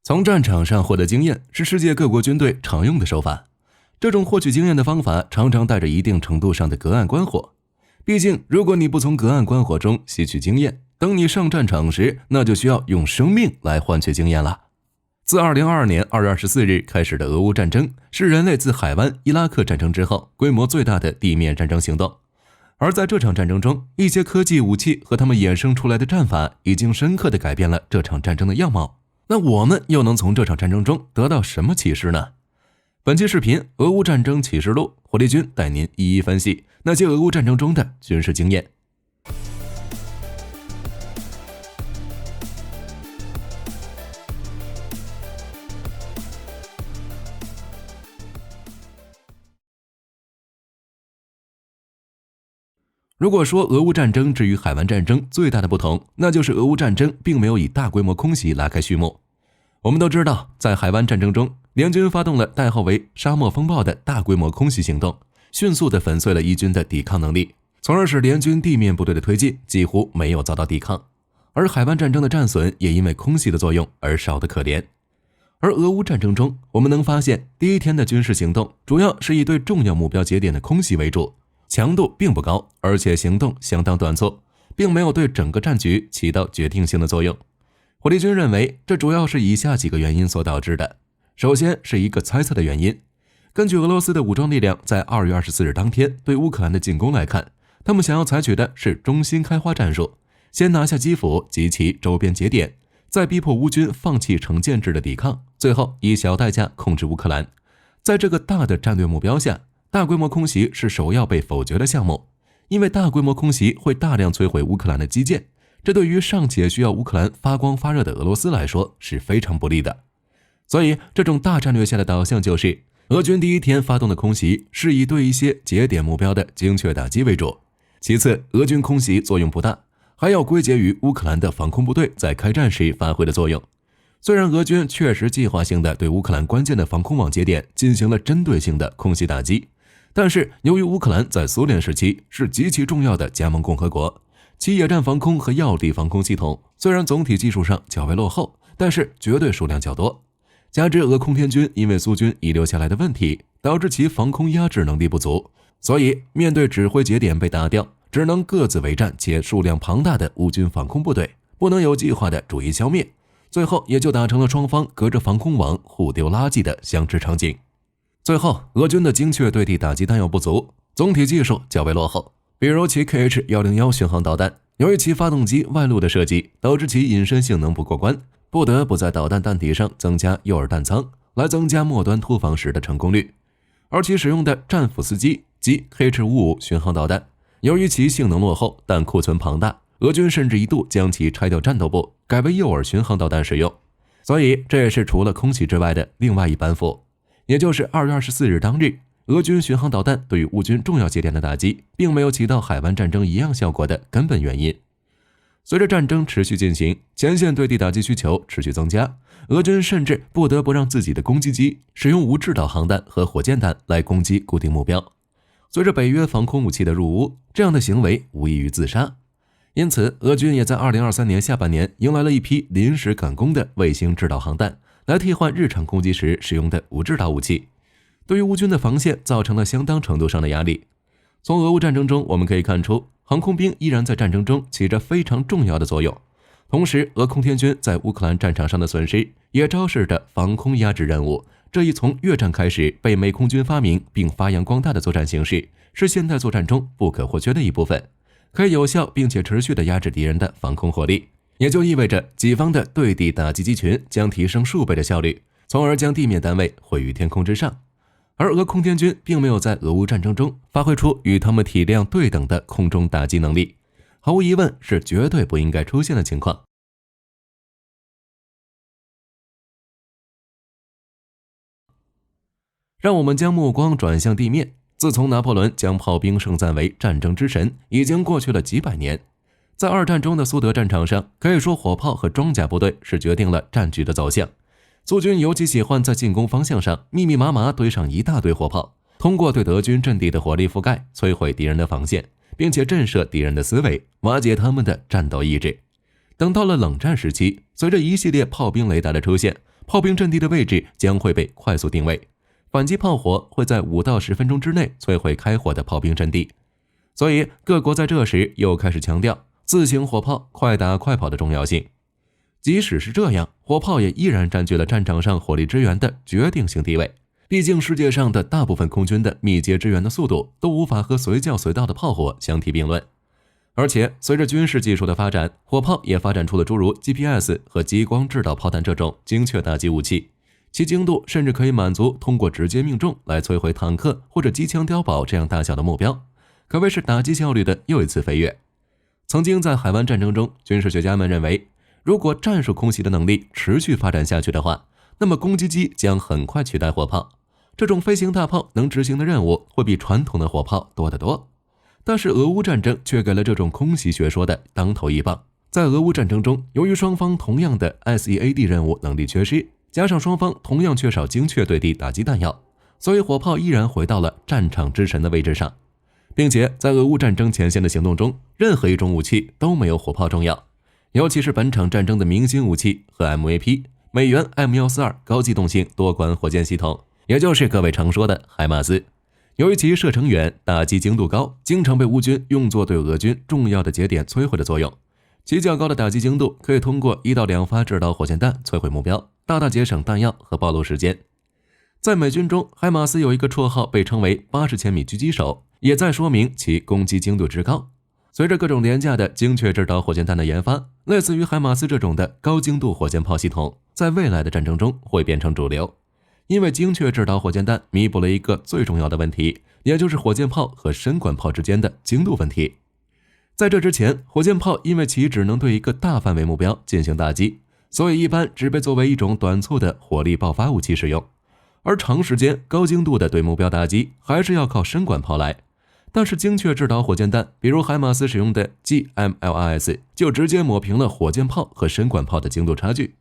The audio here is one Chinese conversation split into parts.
从战场上获得经验是世界各国军队常用的手法，这种获取经验的方法常常带着一定程度上的隔岸观火。毕竟，如果你不从隔岸观火中吸取经验，等你上战场时，那就需要用生命来换取经验了。自2022年2月24日开始的俄乌战争，是人类自海湾伊拉克战争之后规模最大的地面战争行动。而在这场战争中，一些科技武器和它们衍生出来的战法已经深刻地改变了这场战争的样貌。那我们又能从这场战争中得到什么启示呢？本期视频《俄乌战争启示录》，火力军带您一一分析那些俄乌战争中的军事经验。如果说俄乌战争至于海湾战争最大的不同，那就是俄乌战争并没有以大规模空袭拉开序幕。我们都知道，在海湾战争中，联军发动了代号为沙漠风暴的大规模空袭行动，迅速地粉碎了伊军的抵抗能力，从而使联军地面部队的推进几乎没有遭到抵抗。而海湾战争的战损也因为空袭的作用而少得可怜。而俄乌战争中，我们能发现第一天的军事行动主要是以对重要目标节点的空袭为主，强度并不高，而且行动相当短促，并没有对整个战局起到决定性的作用。火力军认为，这主要是以下几个原因所导致的。首先是一个猜测的原因，根据俄罗斯的武装力量在2月24日当天对乌克兰的进攻来看，他们想要采取的是中心开花战术，先拿下基辅及其周边节点，再逼迫乌军放弃成建制的抵抗，最后以小代价控制乌克兰。在这个大的战略目标下，大规模空袭是首要被否决的项目，因为大规模空袭会大量摧毁乌克兰的基建，这对于尚且需要乌克兰发光发热的俄罗斯来说是非常不利的。所以这种大战略下的导向就是，俄军第一天发动的空袭是以对一些节点目标的精确打击为主。其次，俄军空袭作用不大，还要归结于乌克兰的防空部队在开战时发挥的作用。虽然俄军确实计划性的对乌克兰关键的防空网节点进行了针对性的空袭打击，但是由于乌克兰在苏联时期是极其重要的加盟共和国，其野战防空和要地防空系统虽然总体技术上较为落后，但是绝对数量较多。加之俄空天军因为苏军遗留下来的问题，导致其防空压制能力不足，所以面对指挥节点被打掉，只能各自为战且数量庞大的乌军防空部队，不能有计划的逐一消灭，最后也就达成了双方隔着防空网互丢垃圾的相持场景。最后，俄军的精确对地打击弹药不足，总体技术较为落后，比如其 KH-101 巡航导弹，由于其发动机外露的设计，导致其隐身性能不过关，不得不在导弹弹体上增加诱饵弹仓，来增加末端突防时的成功率。而其使用的战斧斯基及 KH-55 巡航导弹，由于其性能落后但库存庞大，俄军甚至一度将其拆掉战斗部，改为诱饵巡航导弹使用。所以这也是除了空袭之外的另外一板斧。也就是2月24日当日，俄军巡航导弹对于乌军重要节点的打击，并没有起到海湾战争一样效果的根本原因。随着战争持续进行，前线对地打击需求持续增加，俄军甚至不得不让自己的攻击机使用无制导航弹和火箭弹来攻击固定目标。随着北约防空武器的入屋，这样的行为无异于自杀。因此，俄军也在2023年下半年迎来了一批临时赶工的卫星制导航弹，来替换日常攻击时使用的无制导武器，对于乌军的防线造成了相当程度上的压力。从俄乌战争中我们可以看出，航空兵依然在战争中起着非常重要的作用。同时，俄空天军在乌克兰战场上的损失也昭示着防空压制任务这一从越战开始被美空军发明并发扬光大的作战形式，是现代作战中不可或缺的一部分，可以有效并且持续地压制敌人的防空火力，也就意味着己方的对地打击机群将提升数倍的效率，从而将地面单位毁于天空之上。而俄空天军并没有在俄乌战争中发挥出与他们体量对等的空中打击能力，毫无疑问是绝对不应该出现的情况。让我们将目光转向地面，自从拿破仑将炮兵盛赞为战争之神，已经过去了几百年。在二战中的苏德战场上，可以说火炮和装甲部队是决定了战局的走向。苏军尤其喜欢在进攻方向上密密麻麻堆上一大堆火炮，通过对德军阵地的火力覆盖，摧毁敌人的防线，并且震慑敌人的思维，瓦解他们的战斗意志。等到了冷战时期，随着一系列炮兵雷达的出现，炮兵阵地的位置将会被快速定位，反击炮火会在5到10分钟之内摧毁开火的炮兵阵地。所以各国在这时又开始强调自行火炮快打快跑的重要性。即使是这样，火炮也依然占据了战场上火力支援的决定性地位。毕竟世界上的大部分空军的密集支援的速度都无法和随叫随到的炮火相提并论。而且随着军事技术的发展，火炮也发展出了诸如 GPS 和激光制导炮弹这种精确打击武器，其精度甚至可以满足通过直接命中来摧毁坦克或者机枪碉堡这样大小的目标，可谓是打击效率的又一次飞跃。曾经在海湾战争中，军事学家们认为，如果战术空袭的能力持续发展下去的话，那么攻击机将很快取代火炮，这种飞行大炮能执行的任务会比传统的火炮多得多。但是俄乌战争却给了这种空袭学说的当头一棒。在俄乌战争中，由于双方同样的 SEAD 任务能力缺失，加上双方同样缺少精确对地打击弹药，所以火炮依然回到了战场之神的位置上。并且在俄乌战争前线的行动中，任何一种武器都没有火炮重要，尤其是本场战争的明星武器和 MVP 美元 M142 高机动性多管火箭系统，也就是各位常说的海马斯。由于其射程远，打击精度高，经常被乌军用作对俄军重要的节点摧毁的作用。其较高的打击精度可以通过1到2发制导火箭弹摧毁目标，大大节省弹药和暴露时间。在美军中，海马斯有一个绰号被称为80千米狙击手，也在说明其攻击精度之高。随着各种廉价的精确制导火箭弹的研发，类似于海马斯这种的高精度火箭炮系统，在未来的战争中会变成主流。因为精确制导火箭弹弥补了一个最重要的问题，也就是火箭炮和深管炮之间的精度问题。在这之前，火箭炮因为其只能对一个大范围目标进行打击，所以一般只被作为一种短促的火力爆发武器使用，而长时间高精度的对目标打击还是要靠深管炮来。但是精确制导火箭弹，比如海马斯使用的 GMLRS， 就直接抹平了火箭炮和深管炮的精度差距。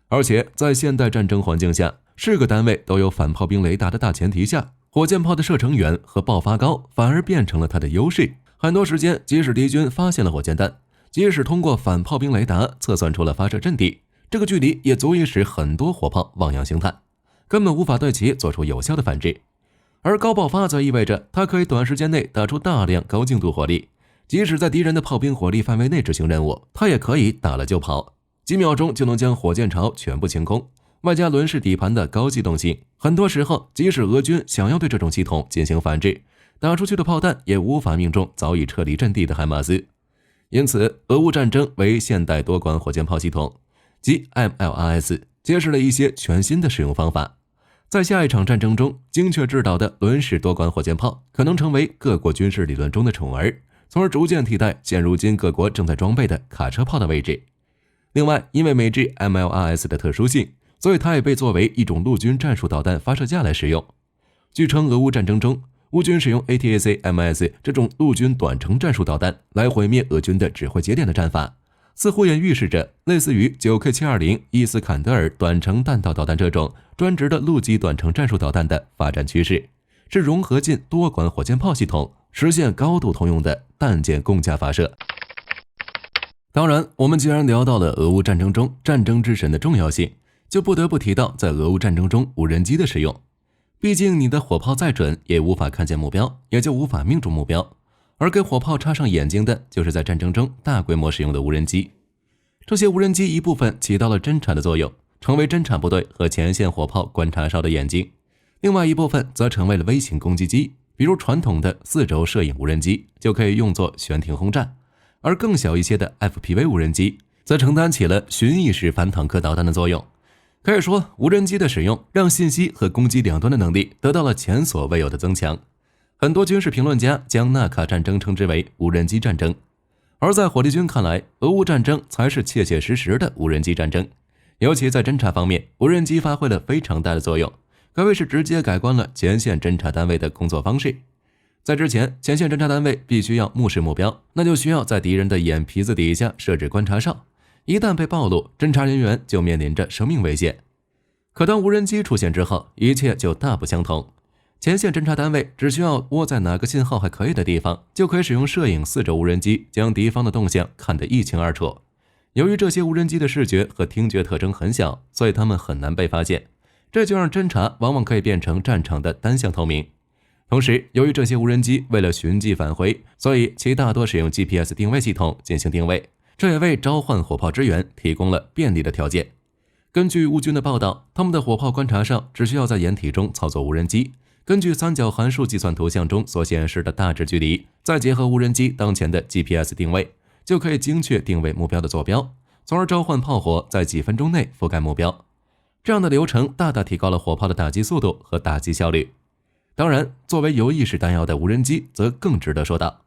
而且在现代战争环境下，是个单位都有反炮兵雷达的大前提下，火箭炮的射程远和爆发高反而变成了它的优势。很多时间，即使敌军发现了火箭弹，即使通过反炮兵雷达测算出了发射阵地，这个距离也足以使很多火炮望洋兴叹，根本无法对其做出有效的反制。而高爆发则意味着它可以短时间内打出大量高精度火力，即使在敌人的炮兵火力范围内执行任务，它也可以打了就跑，几秒钟就能将火箭巢全部清空。外加轮式底盘的高机动性，很多时候即使俄军想要对这种系统进行反制，打出去的炮弹也无法命中早已撤离阵地的海马斯。因此，俄乌战争为现代多管火箭炮系统即 MLRS 揭示了一些全新的使用方法。在下一场战争中，精确制导的轮式多管火箭炮可能成为各国军事理论中的宠儿，从而逐渐替代现如今各国正在装备的卡车炮的位置。另外，因为美制 MLRS 的特殊性，所以它也被作为一种陆军战术导弹发射架来使用。据称，俄乌战争中，乌军使用 ATACMS 这种陆军短程战术导弹来毁灭俄军的指挥节点的战法，似乎也预示着类似于 9K720 伊斯坎德尔短程弹道导弹这种专职的陆基短程战术导弹的发展趋势，是融合进多管火箭炮系统，实现高度通用的弹件共架发射。当然，我们既然聊到了俄乌战争中战争之神的重要性，就不得不提到在俄乌战争中无人机的使用。毕竟你的火炮再准也无法看见目标，也就无法命中目标，而给火炮插上眼睛的就是在战争中大规模使用的无人机。这些无人机一部分起到了侦察的作用，成为侦察部队和前线火炮观察哨的眼睛，另外一部分则成为了微型攻击机，比如传统的4轴摄影无人机就可以用作悬停轰炸，而更小一些的 FPV 无人机则承担起了巡弋式反坦克导弹的作用。可以说，无人机的使用让信息和攻击两端的能力得到了前所未有的增强。很多军事评论家将纳卡战争称之为无人机战争，而在火力军看来，俄乌战争才是切切实实的无人机战争。尤其在侦察方面，无人机发挥了非常大的作用，可谓是直接改观了前线侦察单位的工作方式。在之前，前线侦察单位必须要目视目标，那就需要在敌人的眼皮子底下设置观察哨，一旦被暴露，侦察人员就面临着生命危险。可当无人机出现之后，一切就大不相同。前线侦察单位只需要窝在哪个信号还可以的地方，就可以使用摄影4轴无人机将敌方的动向看得一清二楚。由于这些无人机的视觉和听觉特征很小，所以它们很难被发现，这就让侦察往往可以变成战场的单向透明。同时，由于这些无人机为了寻迹返回，所以其大多使用 GPS 定位系统进行定位，这也为召唤火炮支援提供了便利的条件。根据乌军的报道，他们的火炮观察哨只需要在掩体中操作无人机，根据三角函数计算图像中所显示的大致距离，再结合无人机当前的 GPS 定位，就可以精确定位目标的坐标，从而召唤炮火在几分钟内覆盖目标。这样的流程大大提高了火炮的打击速度和打击效率。当然，作为有意识弹药的无人机则更值得说道。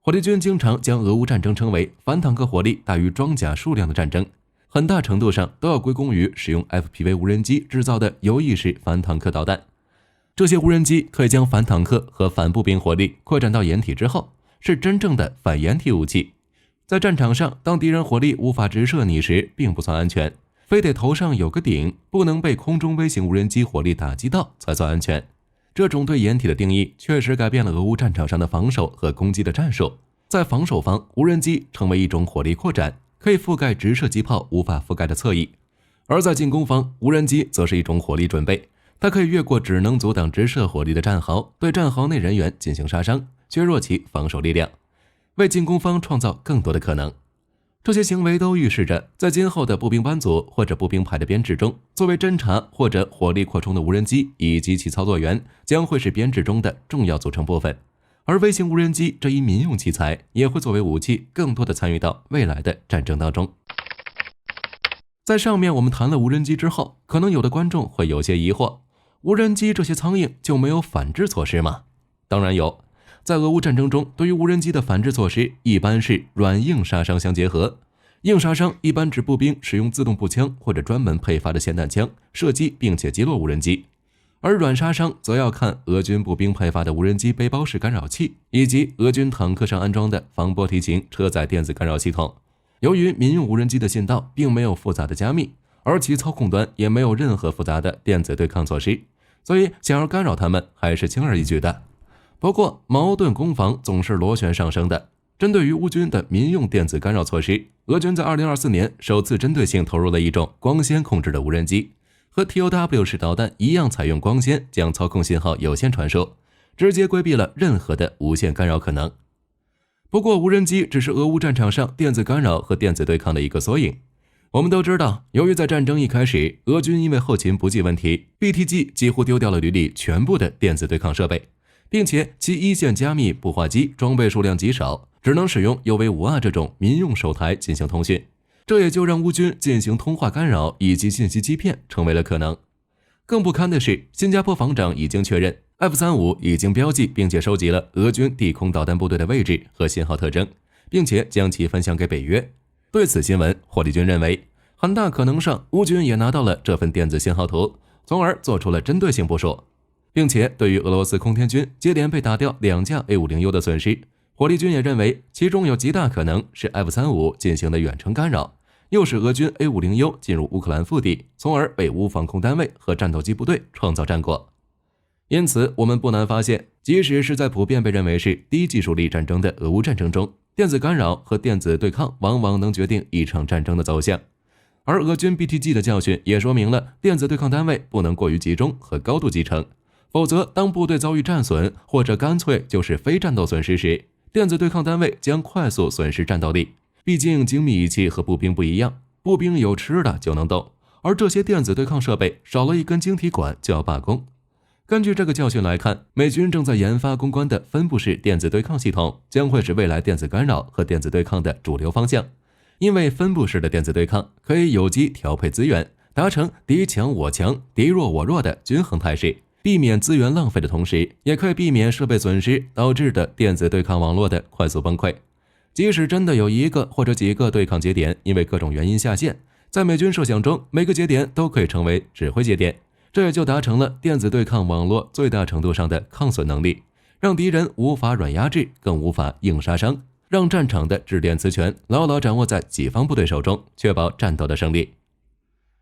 火力军经常将俄乌战争称为反坦克火力大于装甲数量的战争，很大程度上都要归功于使用 FPV 无人机制造的有意识反坦克导弹。这些无人机可以将反坦克和反步兵火力扩展到掩体之后，是真正的反掩体武器。在战场上，当敌人火力无法直射你时，并不算安全，非得头上有个顶，不能被空中微型无人机火力打击到才算安全。这种对掩体的定义确实改变了俄乌战场上的防守和攻击的战术。在防守方，无人机成为一种火力扩展，可以覆盖直射击炮无法覆盖的侧翼；而在进攻方，无人机则是一种火力准备，它可以越过只能阻挡直射火力的战壕，对战壕内人员进行杀伤，削弱其防守力量，为进攻方创造更多的可能。这些行为都预示着，在今后的步兵班组或者步兵排的编制中，作为侦察或者火力扩充的无人机以及其操作员将会是编制中的重要组成部分，而微型无人机这一民用器材也会作为武器更多的参与到未来的战争当中。在上面我们谈了无人机之后，可能有的观众会有些疑惑，无人机这些苍蝇就没有反制措施吗？当然有。在俄乌战争中，对于无人机的反制措施一般是软硬杀伤相结合。硬杀伤一般指步兵使用自动步枪或者专门配发的霰弹枪射击并且击落无人机，而软杀伤则要看俄军步兵配发的无人机背包式干扰器以及俄军坦克上安装的防波提琴车载电子干扰系统。由于民用无人机的信道并没有复杂的加密，而其操控端也没有任何复杂的电子对抗措施，所以想要干扰它们还是轻而易举的。不过，矛盾攻防总是螺旋上升的。针对于乌军的民用电子干扰措施，俄军在2024年首次针对性投入了一种光纤控制的无人机，和 TOW 式导弹一样，采用光纤将操控信号有线传输，直接规避了任何的无线干扰可能。不过，无人机只是俄乌战场上电子干扰和电子对抗的一个缩影。我们都知道，由于在战争一开始，俄军因为后勤补给问题 ，BTG 几乎丢掉了旅里全部的电子对抗设备。并且其一线加密步话机装备数量极少，只能使用 UV5A 这种民用手台进行通讯，这也就让乌军进行通话干扰以及信息欺骗成为了可能。更不堪的是，新加坡防长已经确认 F-35 已经标记并且收集了俄军地空导弹部队的位置和信号特征，并且将其分享给北约。对此新闻，火力军认为很大可能上乌军也拿到了这份电子信号图，从而做出了针对性部署。并且对于俄罗斯空天军接连被打掉2架 A50U 的损失，火力军也认为其中有极大可能是 F-35 进行的远程干扰，诱使俄军 A50U 进入乌克兰腹地，从而为乌防空单位和战斗机部队创造战果。因此，我们不难发现，即使是在普遍被认为是低技术力战争的俄乌战争中，电子干扰和电子对抗往往能决定一场战争的走向。而俄军 BTG 的教训也说明了电子对抗单位不能过于集中和高度集成，否则当部队遭遇战损或者干脆就是非战斗损失时，电子对抗单位将快速损失战斗力。毕竟精密仪器和步兵不一样，步兵有吃的就能动，而这些电子对抗设备少了一根晶体管就要罢工。根据这个教训来看，美军正在研发攻关的分布式电子对抗系统将会是未来电子干扰和电子对抗的主流方向。因为分布式的电子对抗可以有机调配资源，达成敌强我强、敌弱我弱的均衡态势，避免资源浪费的同时，也可以避免设备损失导致的电子对抗网络的快速崩溃。即使真的有一个或者几个对抗节点因为各种原因下线，在美军设想中，每个节点都可以成为指挥节点，这也就达成了电子对抗网络最大程度上的抗损能力，让敌人无法软压制，更无法硬杀伤，让战场的制电磁权牢牢掌握在己方部队手中，确保战斗的胜利。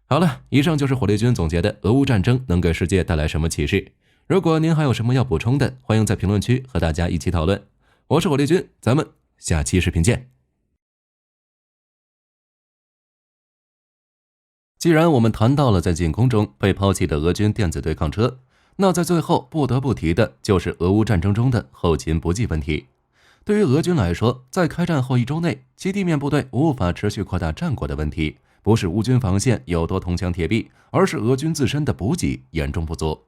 好了，以上就是火力军总结的俄乌战争能给世界带来什么启示。如果您还有什么要补充的，欢迎在评论区和大家一起讨论。我是火力军，咱们下期视频见。既然我们谈到了在进攻中被抛弃的俄军电子对抗车，那在最后不得不提的就是俄乌战争中的后勤补给问题。对于俄军来说，在开战后1周内，其地面部队无法持续扩大战果的问题，不是乌军防线有多铜墙铁壁，而是俄军自身的补给严重不足。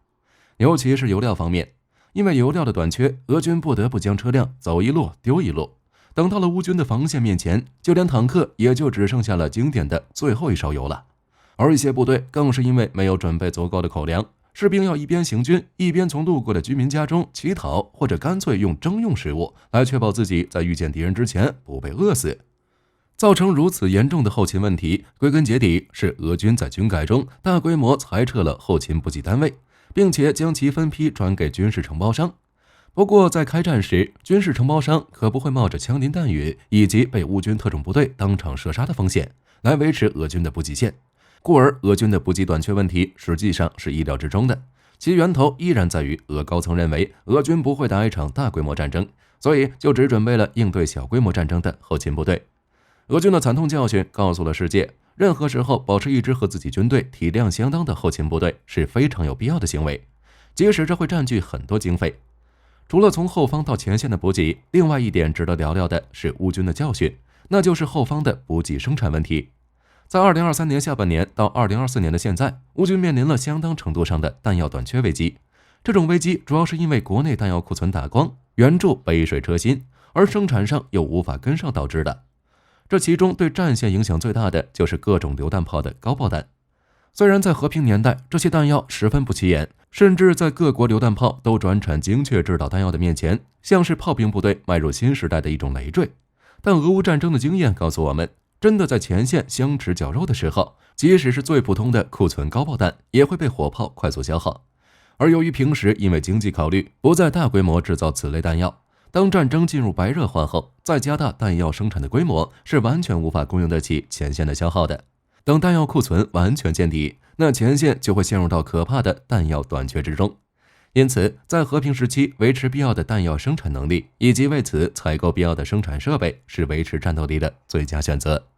尤其是油料方面，因为油料的短缺，俄军不得不将车辆走一路丢一路。等到了乌军的防线面前，就连坦克也就只剩下了经典的最后一勺油了。而一些部队更是因为没有准备足够的口粮，士兵要一边行军，一边从路过的居民家中乞讨，或者干脆用征用食物来确保自己在遇见敌人之前不被饿死。造成如此严重的后勤问题，归根结底是俄军在军改中大规模裁撤了后勤补给单位，并且将其分批转给军事承包商。不过在开战时，军事承包商可不会冒着枪林弹雨以及被乌军特种部队当场射杀的风险来维持俄军的补给线，故而俄军的补给短缺问题实际上是意料之中的。其源头依然在于俄高层认为俄军不会打一场大规模战争，所以就只准备了应对小规模战争的后勤部队。俄军的惨痛教训告诉了世界，任何时候保持一支和自己军队体量相当的后勤部队是非常有必要的行为，即使这会占据很多经费。除了从后方到前线的补给，另外一点值得聊聊的是乌军的教训，那就是后方的补给生产问题。在2023年下半年到2024年的现在，乌军面临了相当程度上的弹药短缺危机。这种危机主要是因为国内弹药库存打光，援助杯水车薪，而生产上又无法跟上导致的。这其中对战线影响最大的就是各种榴弹炮的高爆弹。虽然在和平年代这些弹药十分不起眼，甚至在各国榴弹炮都转产精确制导弹药的面前，像是炮兵部队迈入新时代的一种累赘。但俄乌战争的经验告诉我们，真的在前线相持绞肉的时候，即使是最普通的库存高爆弹也会被火炮快速消耗。而由于平时因为经济考虑不再大规模制造此类弹药，当战争进入白热化后，再加大弹药生产的规模，是完全无法供应得起前线的消耗的。等弹药库存完全见底，那前线就会陷入到可怕的弹药短缺之中。因此，在和平时期维持必要的弹药生产能力，以及为此采购必要的生产设备，是维持战斗力的最佳选择。